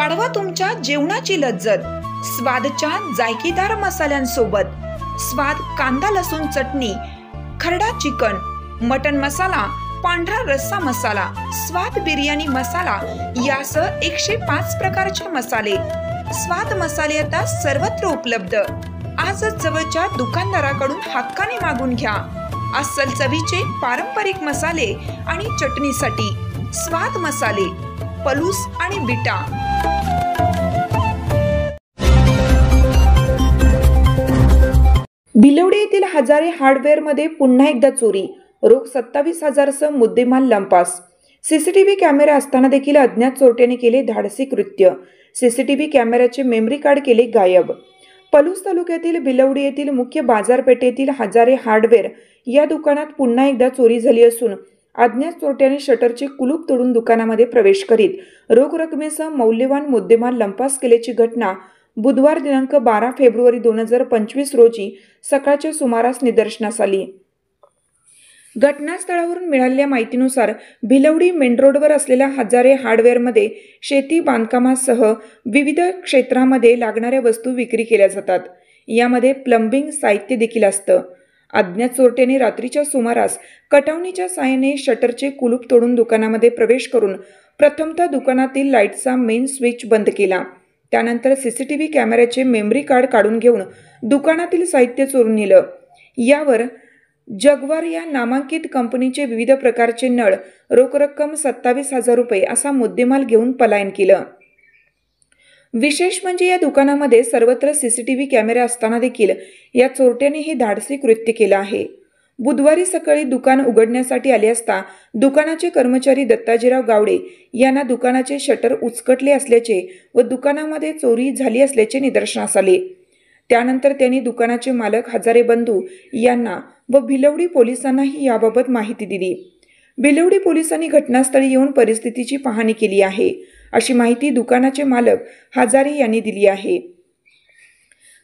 वाढवा तुमच्या जेवणाची लज्जत स्वादच्या जायकेदार मसाल्यांसोबत। स्वाद कांदा लसूण चटणी, खरडा चिकन, मटन मसाला, पांढरा रस्सा मसाला, स्वाद बिर्याणी मसाला यासह 105 प्रकारचे मसाले। स्वाद मसाले आता सर्वत्र उपलब्ध। आजच जवळच्या दुकानदाराकडून हक्काने मागून घ्या। अस्सल चवीचे पारंपरिक मसाले आणि चटणीसाठी स्वाद मसाले, पलूस आणि बिटा। भिलवडी येथील हजारे हार्डवेअर मध्ये पुन्हा एकदा चोरी, रोख 27,000 सह मुद्देमाल लंपास। सीसीटीव्ही कॅमेरा असताना देखील अज्ञात चोरट्याने केले धाडसी कृत्य। सीसीटीव्ही कॅमेऱ्याचे मेमरी कार्ड केले गायब। पलूस तालुक्यातील भिलवडी येथील मुख्य बाजारपेठेतील हजारे हार्डवेअर या दुकानात पुन्हा एकदा चोरी झाली असून अज्ञात चोरट्याने शटरचे कुलूप तोडून दुकानामध्ये प्रवेश करीत रोख रकमेसह मौल्यवान मुद्देमाल लंपास केल्याची घटना बुधवार दिनांक 12 फेब्रुवारी 2025 रोजी सकाळच्या सुमारास निदर्शनास आली। घटनास्थळावरून मिळालेल्या माहितीनुसार भिलवडी मेन रोडवर असलेल्या हजारे हार्डवेअरमध्ये शेती बांधकामासह विविध क्षेत्रामध्ये लागणाऱ्या वस्तू विक्री केल्या जातात। यामध्ये प्लंबिंग साहित्य देखील असतं। अज्ञात चोरट्याने रात्रीच्या सुमारास कटावणीच्या साहाय्याने शटरचे कुलूप तोडून दुकानामध्ये प्रवेश करून प्रथमतः दुकानातील लाईटचा मेन स्विच बंद केला। त्यानंतर सीसीटीव्ही कॅमेऱ्याचे मेमरी कार्ड काढून घेऊन दुकानातील साहित्य चोरून नेलं। यावर जगवार या नामांकित कंपनीचे विविध प्रकारचे नळ, रोख रक्कम 27,000 रुपये असा मुद्देमाल घेऊन पलायन केलं। विशेष म्हणजे या दुकानामध्ये सर्वत्र सीसीटीव्ही कॅमेरे असताना देखील या चोरट्याने हे धाडसी कृत्य केलं आहे। बुधवारी सकाळी दुकान उघडण्यासाठी आले असता दुकानाचे कर्मचारी दत्ताजीराव गावडे यांना दुकानाचे शटर उचकटले असल्याचे व दुकानामध्ये चोरी झाली असल्याचे निदर्शनास आले। त्यानंतर त्यांनी दुकानाचे मालक हजारे बंधू यांना व भिलवडी पोलिसांनाही याबाबत माहिती दिली। भिलवडी पोलिसांनी घटनास्थळी येऊन परिस्थितीची पाहणी केली आहे, अशी माहिती दुकानाचे मालक हजारे यांनी दिली आहे।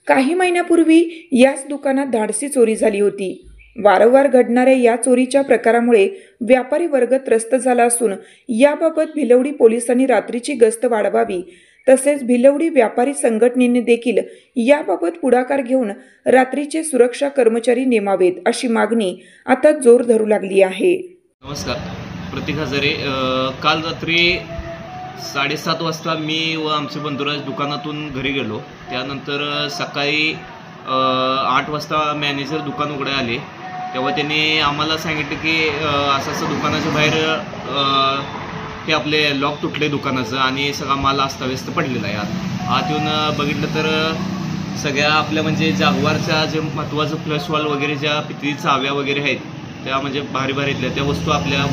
काही महिन्यापूर्वी याच दुकानात धाडसी चोरी झाली होती। वारंवार घडणाऱ्या या चोरीच्या प्रकारामुळे व्यापारी वर्ग त्रस्त झाला असून याबाबत भिलवडी पोलिसांनी रात्रीची गस्त वाढवावी, तसेच भिलवडी व्यापारी संघटनेने देखील याबाबत पुढाकार घेऊन रात्रीचे सुरक्षा कर्मचारी नेमावेत, अशी मागणी आता जोर धरू लागली आहे। नमस्कार, प्रतीक हजारे। काल रात्री 7:30 वाजता मी व आमचे बंधुराज दुकानातून घरी गेलो। त्यानंतर सकाळी 8 वाजता मॅनेजर दुकान उघडायला आले। तेव्हा त्यांनी आम्हाला सांगितलं की असं दुकानाच्या बाहेर हे आपले लॉक तुटले दुकानाचं आणि सगळा माल अस्ताव्यस्त पडलेला आहे। आत येऊन बघितलं तर सगळ्या आपल्या म्हणजे जागवारच्या जे महत्त्वाचं फ्लश वॉल वगैरे ज्या पितळी चाव्या वगैरे आहेत त्या म्हणजे भारी भारीतल्या त्या वस्तू आपल्या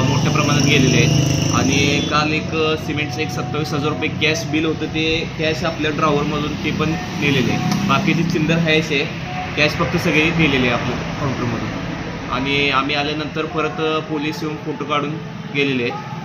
मोठ्या प्रमाणात गेलेल्या आहेत। आणि काल एक सिमेंटचं 27,000 रुपये कॅश बिल होतं, ते कॅश आपल्या ड्रॉवरमधून ते पण नेलेले आहे। बाकीची चिल्लर आहे कॅश फक्त सगळे नेलेले आहे आपल्या काउंटरमधून। आणि आम्ही आल्यानंतर परत पोलीस येऊन फोटो काढून गेलेले आहेत।